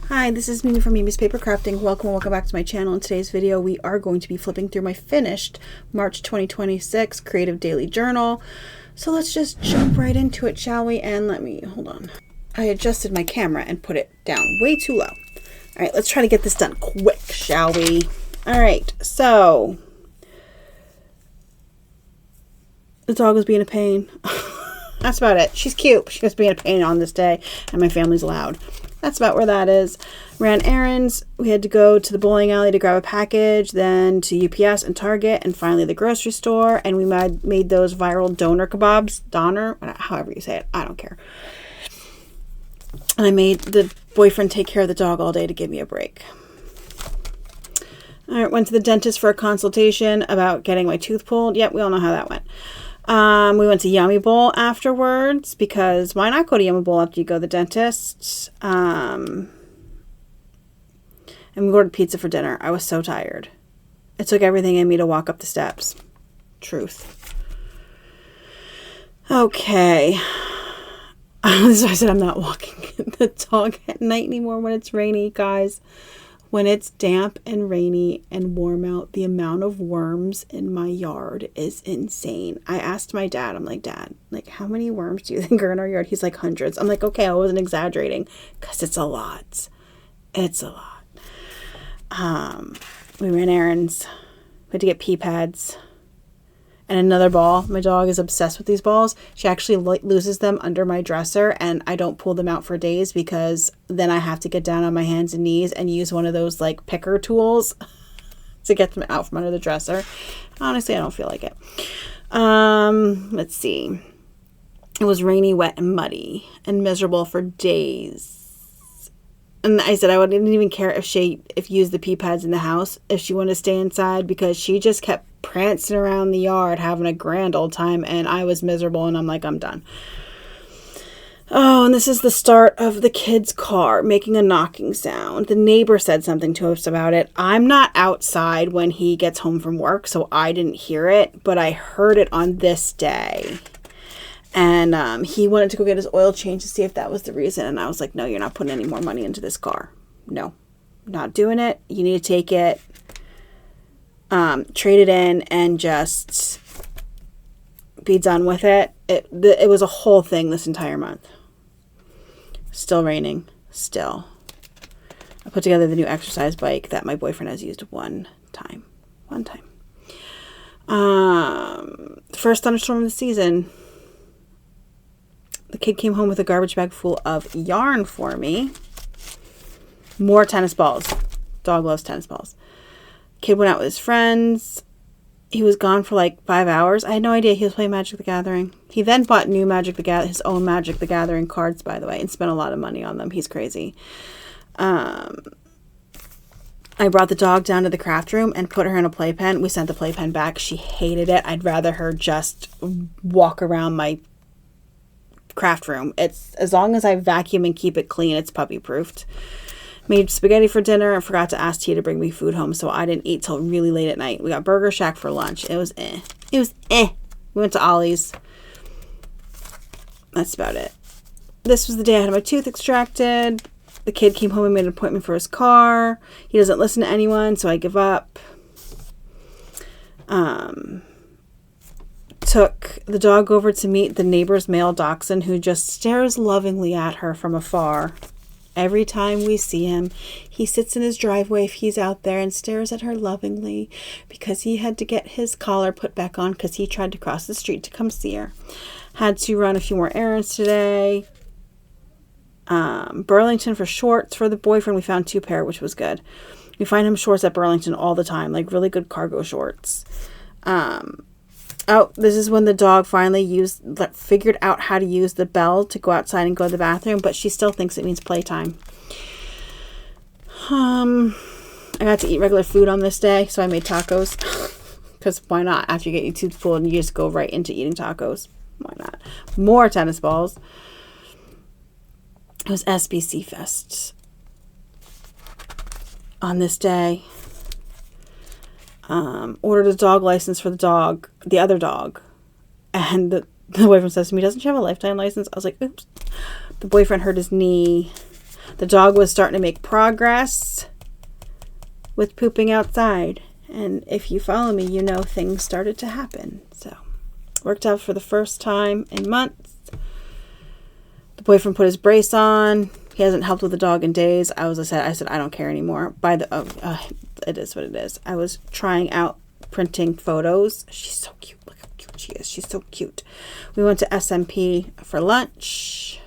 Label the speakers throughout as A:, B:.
A: Hi, this is Mimi from Mimi's Paper Crafting. Welcome back to my channel. In today's video, we are going to be flipping through my finished March 2026 Creative Daily Journal. So let's just jump right into it, shall we? And hold on. I adjusted my camera and put it down way too low. All right, let's try to get this done quick, shall we? All right, so the dog was being a pain. That's about it. She's cute. She was being a pain on this day, and my family's loud. That's about where that is. Ran errands. We had to go to the bowling alley to grab a package, then to UPS and Target, and finally the grocery store. And we made those viral doner kebabs. Doner, however you say it. I don't care. And I made the boyfriend take care of the dog all day to give me a break. All right, went to the dentist for a consultation about getting my tooth pulled. Yep, we all know how that went. We went to Yummy Bowl afterwards because why not go to Yummy Bowl after you go to the dentist? And we ordered pizza for dinner. I was so tired. It took everything in me to walk up the steps. Truth. Okay. So I said I'm not walking the dog at night anymore when it's rainy, guys. When it's damp and rainy and warm out, the amount of worms in my yard is insane. I asked my dad, I'm like, Dad, how many worms do you think are in our yard? He's like, hundreds. I'm like, okay, I wasn't exaggerating because it's a lot. It's a lot. We ran errands. We had to get pee pads. And another ball. My dog is obsessed with these balls. She actually loses them under my dresser, and I don't pull them out for days because then I have to get down on my hands and knees and use one of those picker tools to get them out from under the dresser. Honestly, I don't feel like it. Let's see. It was rainy, wet, and muddy and miserable for days. And I said I didn't even care if used the pee pads in the house, if she wanted to stay inside, because she just kept prancing around the yard having a grand old time, and I was miserable, and I'm like, I'm done. Oh, and this is the start of the kid's car making a knocking sound. The neighbor said something to us about it. I'm not outside when he gets home from work, so I didn't hear it, but I heard it on this day. And he wanted to go get his oil change to see if that was the reason. And I was like, no, you're not putting any more money into this car. No, not doing it. You need to take it, trade it in, and just be done with it. It was a whole thing this entire month. Still raining. Still. I put together the new exercise bike that my boyfriend has used one time. First thunderstorm of the season. The kid came home with a garbage bag full of yarn for me. More tennis balls. Dog loves tennis balls. Kid went out with his friends. He was gone for 5 hours. I had no idea he was playing Magic the Gathering. He then bought his own Magic the Gathering cards, by the way, and spent a lot of money on them. He's crazy. I brought the dog down to the craft room and put her in a playpen. We sent the playpen back. She hated it. I'd rather her just walk around my craft room. It's as long as I vacuum and keep it clean, it's puppy proofed. Made spaghetti for dinner and forgot to ask Tia to bring me food home, so I didn't eat till really late at night. We got Burger Shack for lunch. It was eh. We went to Ollie's. That's about it. This was the day I had my tooth extracted. The kid came home and made an appointment for his car. He doesn't listen to anyone, so I give up. Took the dog over to meet the neighbor's male dachshund, who just stares lovingly at her from afar. Every time we see him, he sits in his driveway if he's out there and stares at her lovingly because he had to get his collar put back on because he tried to cross the street to come see her. Had to run a few more errands today. Burlington for shorts for the boyfriend. We found 2 pair, which was good. We find him shorts at Burlington all the time, really good cargo shorts. Oh, this is when the dog finally figured out how to use the bell to go outside and go to the bathroom, but she still thinks it means playtime. I got to eat regular food on this day, so I made tacos. Because why not? After you get your tooth pulled, you just go right into eating tacos. Why not? More tennis balls. It was SBC Fest on this day. Ordered a dog license for the other dog. And the boyfriend says to me, doesn't she have a lifetime license? I was like, oops. The boyfriend hurt his knee. The dog was starting to make progress with pooping outside. And if you follow me, you know things started to happen. So, worked out for the first time in months. The boyfriend put his brace on. He hasn't helped with the dog in days. I said, I don't care anymore. It is what it is. I was trying out printing photos. She's so cute. Look how cute she is. She's so cute. We went to SMP for lunch.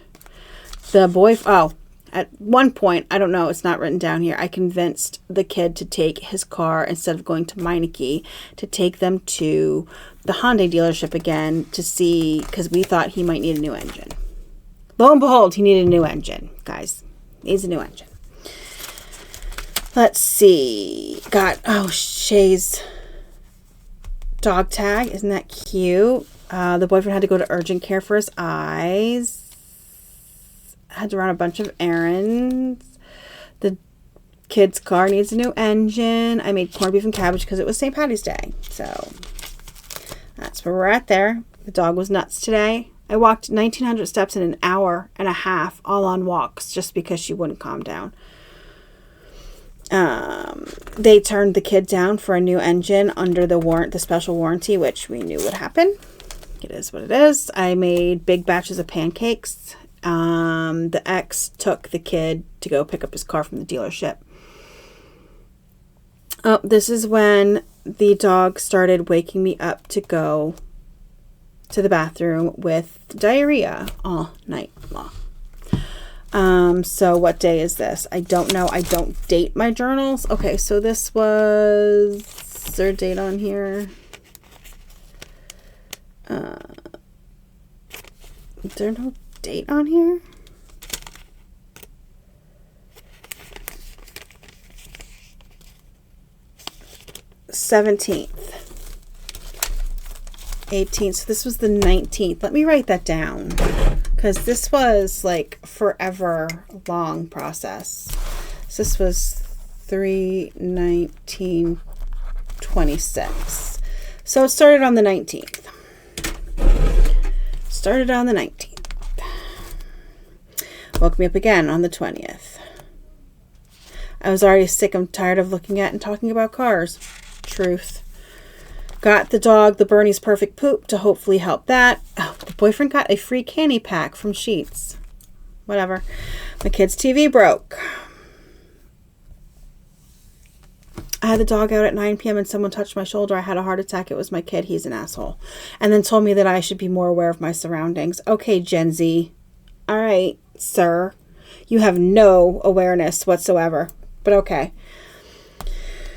A: At one point, I don't know, it's not written down here, I convinced the kid to take his car instead of going to Meineke, to take them to the Hyundai dealership again to see, because we thought he might need a new engine. Lo and behold, he needed a new engine, guys. Needs a new engine. Let's see. Shay's dog tag. Isn't that cute? The boyfriend had to go to urgent care for his eyes. Had to run a bunch of errands. The kid's car needs a new engine. I made corned beef and cabbage because it was St. Patty's Day. So that's where we're at there. The dog was nuts today. I walked 1,900 steps in an hour and a half, all on walks, just because she wouldn't calm down. They turned the kid down for a new engine under the special warranty, which we knew would happen. It is what it is. I made big batches of pancakes. The ex took the kid to go pick up his car from the dealership. Oh, this is when the dog started waking me up to go to the bathroom with diarrhea all night long. So what day is this? I don't know. I don't date my journals. Okay, so this was... Is there a date on here? Is there no date on here? The 17th. 18th. So this was the 19th. Let me write that down, because this was like forever long process. So this was 3/19/26. So it started on the 19th. Woke me up again on the 20th. I was already sick and tired of looking at and talking about cars. Truth. Got the dog the Bernie's Perfect Poop to hopefully help that. Oh, the boyfriend got a free candy pack from Sheetz. Whatever. My kid's TV broke. I had the dog out at 9 p.m. and someone touched my shoulder. I had a heart attack. It was my kid. He's an asshole. And then told me that I should be more aware of my surroundings. Okay, Gen Z. All right, sir. You have no awareness whatsoever. But okay.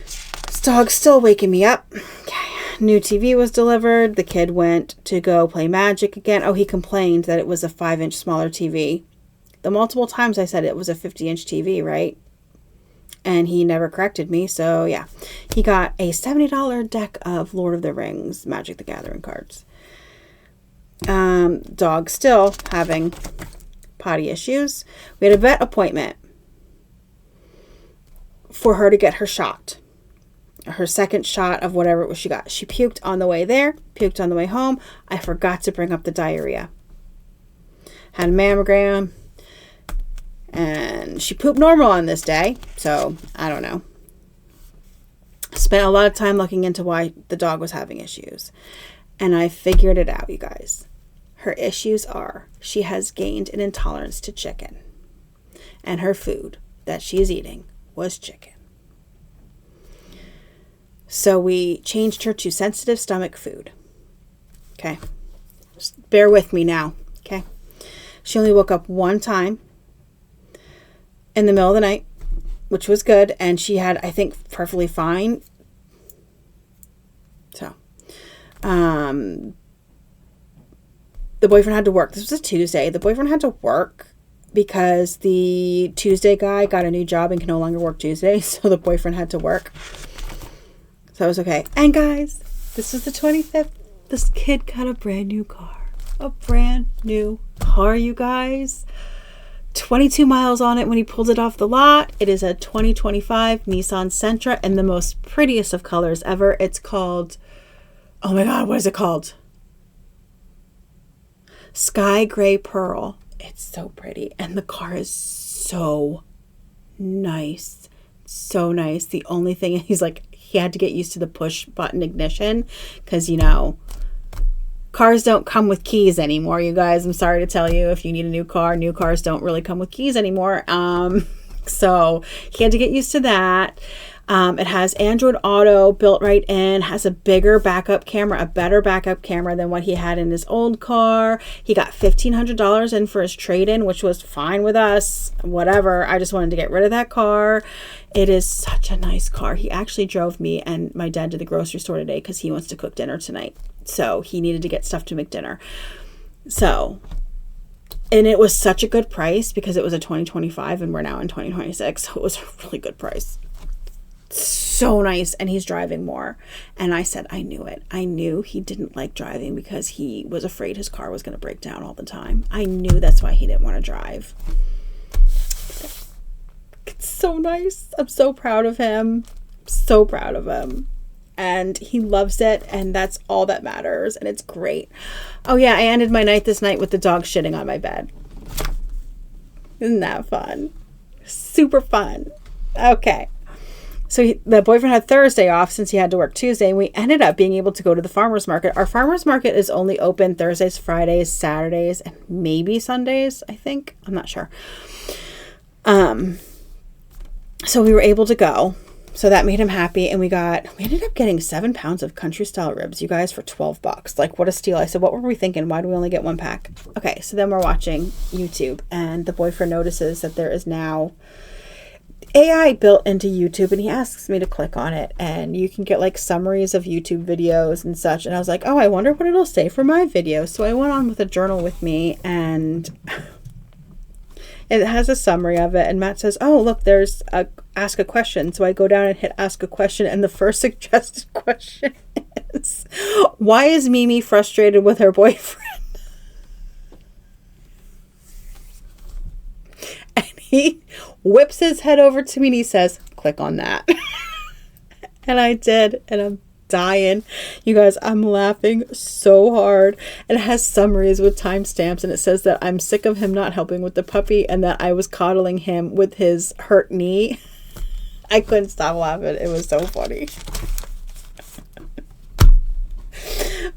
A: This dog's still waking me up. Okay. New TV was delivered. The kid went to go play Magic again. Oh, he complained that it was a 5-inch smaller TV. The multiple times I said it was a 50-inch TV, right? And he never corrected me. So, yeah. He got a $70 deck of Lord of the Rings Magic the Gathering cards. Dog still having potty issues. We had a vet appointment for her to get her shot. Her second shot of whatever it was she got. She puked on the way there, puked on the way home. I forgot to bring up the diarrhea. Had a mammogram. And she pooped normal on this day. So, I don't know. Spent a lot of time looking into why the dog was having issues. And I figured it out, you guys. Her issues are she has gained an intolerance to chicken. And her food that she is eating was chicken. So we changed her to sensitive stomach food. Okay. Just bear with me now. Okay. She only woke up one time in the middle of the night, which was good. And she had, I think, perfectly fine. So, the boyfriend had to work. This was a Tuesday. The boyfriend had to work because the Tuesday guy got a new job and can no longer work Tuesday. So the boyfriend had to work. So it was okay. And guys, this is the 25th. This kid got a brand new car. A brand new car, you guys. 22 miles on it when he pulled it off the lot. It is a 2025 Nissan Sentra in the most prettiest of colors ever. It's called, oh my God, what is it called? Sky Gray Pearl. It's so pretty. And the car is so nice. So nice. The only thing, he's like, he had to get used to the push button ignition because, you know, cars don't come with keys anymore, you guys. I'm sorry to tell you, if you need a new cars don't really come with keys anymore. So he had to get used to that. It has Android Auto built right in, has a bigger backup camera, a better backup camera than what he had in his old car. He got $1,500 in for his trade-in, which was fine with us, whatever. I just wanted to get rid of that car. It is such a nice car. He actually drove me and my dad to the grocery store today because he wants to cook dinner tonight. So he needed to get stuff to make dinner. So, and it was such a good price because it was a 2025 and we're now in 2026. So it was a really good price. So nice. And he's driving more. And I said, I knew it. I knew he didn't like driving because he was afraid his car was going to break down all the time. I knew that's why he didn't want to drive. It's so nice. I'm so proud of him. So proud of him. And he loves it. And that's all that matters. And it's great. Oh yeah. I ended my night this night with the dog shitting on my bed. Isn't that fun? Super fun. Okay. So the boyfriend had Thursday off since he had to work Tuesday, and we ended up being able to go to the farmer's market. Our farmer's market is only open Thursdays, Fridays, Saturdays, and maybe Sundays, I think. I'm not sure. So we were able to go. So that made him happy, and we ended up getting 7 pounds of country style ribs, you guys, for $12. Like, what a steal. I said, what were we thinking? Why do we only get 1 pack? Okay, so then we're watching YouTube, and the boyfriend notices that there is now AI built into YouTube, and he asks me to click on it, and you can get like summaries of YouTube videos and such. And I was like, oh, I wonder what it'll say for my video. So I went on with a journal with me, and it has a summary of it. And Matt says, oh, look, there's a ask a question. So I go down and hit ask a question, and the first suggested question is, why is Mimi frustrated with her boyfriend? And he whips his head over to me and he says, click on that. And I did, and I'm dying. You guys, I'm laughing so hard. And it has summaries with timestamps, and it says that I'm sick of him not helping with the puppy and that I was coddling him with his hurt knee. I couldn't stop laughing. It was so funny.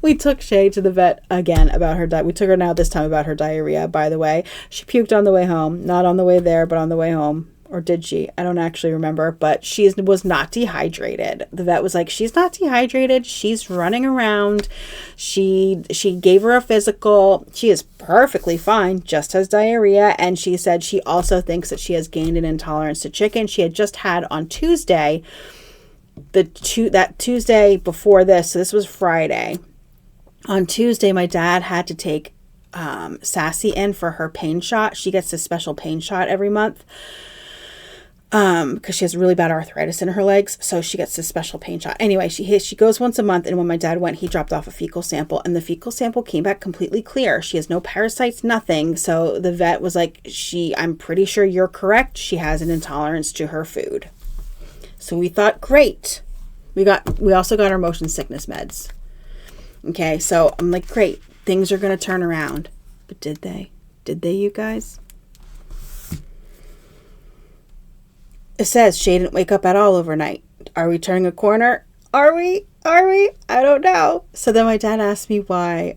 A: We took Shay to the vet again about her we took her now this time about her diarrhea, by the way. She puked on the way home. Not on the way there, but on the way home. Or did she? I don't actually remember. But she was not dehydrated. The vet was like, she's not dehydrated. She's running around. She gave her a physical. She is perfectly fine, just has diarrhea. And she said she also thinks that she has gained an intolerance to chicken. She had just had on Tuesday, that Tuesday before this, so this was Friday. On Tuesday, my dad had to take Sassy in for her pain shot. She gets this special pain shot every month because she has really bad arthritis in her legs. So she gets this special pain shot. Anyway, she goes once a month, and when my dad went, he dropped off a fecal sample, and the fecal sample came back completely clear. She has no parasites, nothing. So the vet was like, I'm pretty sure you're correct. She has an intolerance to her food. So we thought, great. We also got our motion sickness meds. Okay, so I'm like, great, things are going to turn around. But did they? Did they, you guys? It says Shay didn't wake up at all overnight. Are we turning a corner? Are we? I don't know. So then my dad asked me why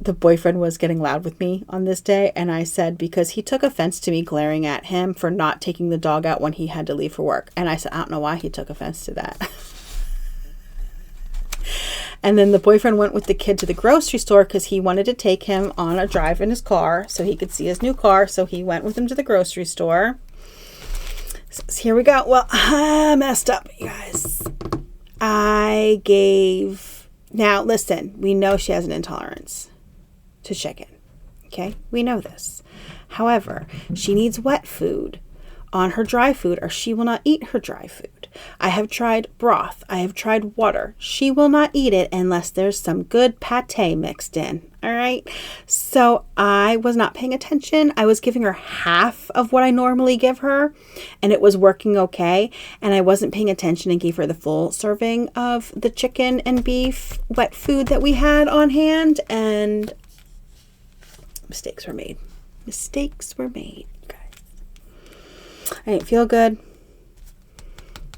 A: the boyfriend was getting loud with me on this day. And I said, because he took offense to me glaring at him for not taking the dog out when he had to leave for work. And I said, I don't know why he took offense to that. And then the boyfriend went with the kid to the grocery store because he wanted to take him on a drive in his car so he could see his new car. So he went with him to the grocery store. So here we go. Well, I messed up, you guys. Now listen, we know she has an intolerance to chicken. Okay, we know this. However, she needs wet food on her dry food, or she will not eat her dry food. I have tried broth. I have tried water. She will not eat it unless there's some good pate mixed in. All right. So I was not paying attention. I was giving her half of what I normally give her, and it was working okay. And I wasn't paying attention and gave her the full serving of the chicken and beef wet food that we had on hand. And mistakes were made. Okay. I didn't feel good.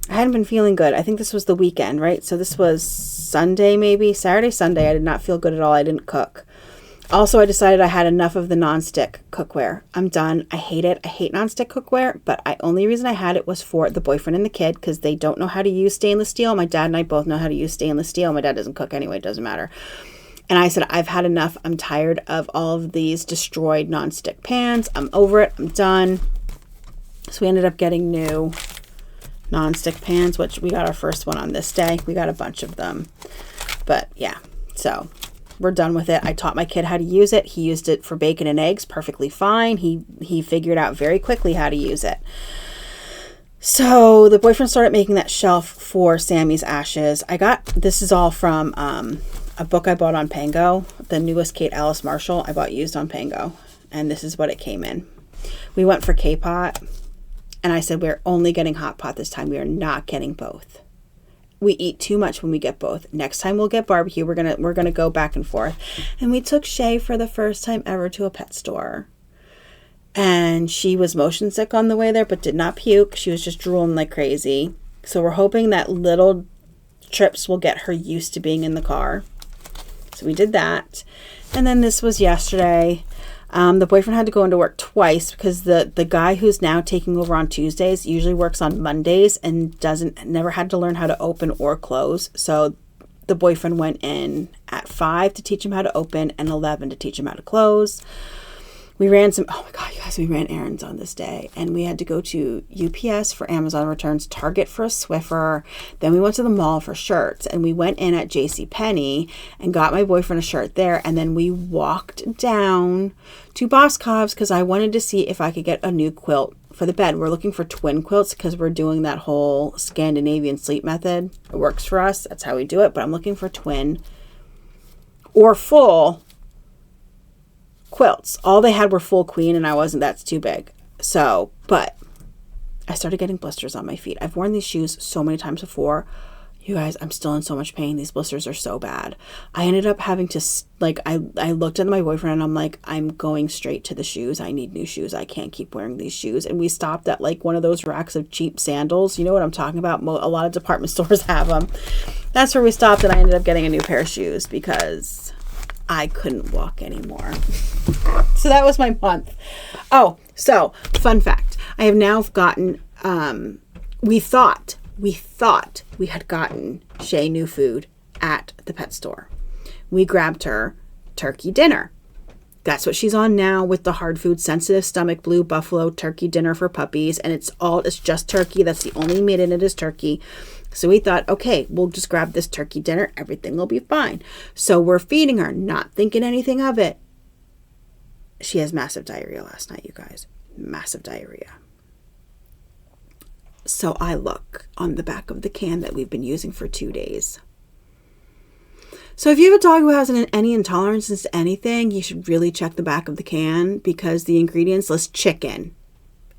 A: I hadn't been feeling good. I think this was the weekend, right? So this was Sunday, maybe Saturday, Sunday. I did not feel good at all. I didn't cook. Also, I decided I had enough of the nonstick cookware. I'm done. I hate it. I hate nonstick cookware, but only reason I had it was for the boyfriend and the kid because they don't know how to use stainless steel. My dad and I both know how to use stainless steel. My dad doesn't cook anyway. It doesn't matter. And I said, I've had enough. I'm tired of all of these destroyed nonstick pans. I'm over it. I'm done. So we ended up getting new nonstick pans, which we got our first one on this day. We got a bunch of them. But yeah, so we're done with it. I taught my kid how to use it. He used it for bacon and eggs perfectly fine. He figured out very quickly how to use it. So the boyfriend started making that shelf for Sammy's ashes. This is all from a book I bought on Pango, the newest Kate Alice Marshall I bought used on Pango. And this is what it came in. We went for K-pot. And I said, we're only getting hot pot this time. We are not getting both. We eat too much when we get both. Next time we'll get barbecue. We're gonna go back and forth. And we took Shay for the first time ever to a pet store. And she was motion sick on the way there, but did not puke. She was just drooling like crazy. So we're hoping that little trips will get her used to being in the car. So we did that. And then this was yesterday. The boyfriend had to go into work twice because the guy who's now taking over on Tuesdays usually works on Mondays and never had to learn how to open or close. So the boyfriend went in at 5 to teach him how to open and 11 to teach him how to close. We ran oh my God, you guys, we ran errands on this day, and we had to go to UPS for Amazon returns, Target for a Swiffer. Then we went to the mall for shirts, and we went in at JCPenney and got my boyfriend a shirt there. And then we walked down to Boscov's because I wanted to see if I could get a new quilt for the bed. We're looking for twin quilts because we're doing that whole Scandinavian sleep method. It works for us. That's how we do it. But I'm looking for twin or full quilts. All they had were full queen, and that's too big. So, but I started getting blisters on my feet. I've worn these shoes so many times before. You guys, I'm still in so much pain. These blisters are so bad. I ended up having to, I looked at my boyfriend and I'm like, I'm going straight to the shoes. I need new shoes. I can't keep wearing these shoes. And we stopped at one of those racks of cheap sandals. You know what I'm talking about? A lot of department stores have them. That's where we stopped, and I ended up getting a new pair of shoes because I couldn't walk anymore. So that was my month. Oh, so fun fact. I have now gotten, we thought we had gotten Shay new food at the pet store. We grabbed her turkey dinner. That's what she's on now with the hard food sensitive stomach blue buffalo turkey dinner for puppies. And it's just turkey. That's the only meat in it is turkey. So we thought, okay, we'll just grab this turkey dinner. Everything will be fine. So we're feeding her, not thinking anything of it. She has massive diarrhea last night, you guys. Massive diarrhea. So I look on the back of the can that we've been using for 2 days. So if you have a dog who has any intolerances to anything, you should really check the back of the can because the ingredients list chicken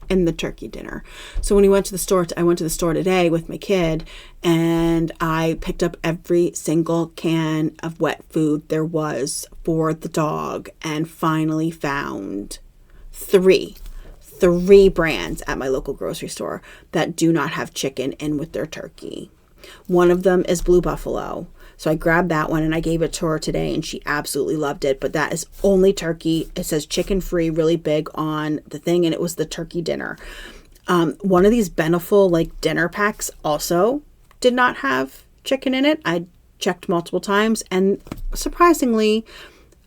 A: in the turkey dinner. So when we went to the store, I went to the store today with my kid and I picked up every single can of wet food there was for the dog and finally found three brands at my local grocery store that do not have chicken in with their turkey. One of them is Blue Buffalo. So I grabbed that one and I gave it to her today and she absolutely loved it. But that is only turkey. It says chicken free really big on the thing, and it was the turkey dinner. One of these Beneful dinner packs also did not have chicken in it. I checked multiple times and surprisingly,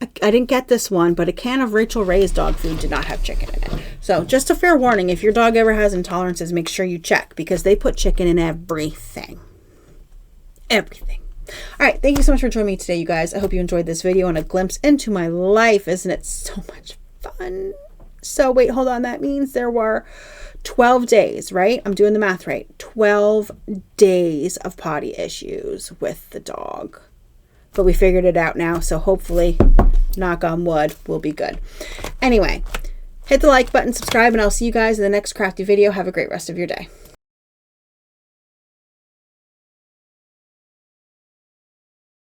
A: I didn't get this one, but a can of Rachel Ray's dog food did not have chicken in it. So just a fair warning, if your dog ever has intolerances, make sure you check because they put chicken in everything. Everything. All right. Thank you so much for joining me today, you guys. I hope you enjoyed this video and a glimpse into my life. Isn't it so much fun? So wait, hold on. That means there were 12 days, right? I'm doing the math right. 12 days of potty issues with the dog. But we figured it out now. So hopefully, knock on wood, we'll be good. Anyway, hit the like button, subscribe, and I'll see you guys in the next crafty video. Have a great rest of your day.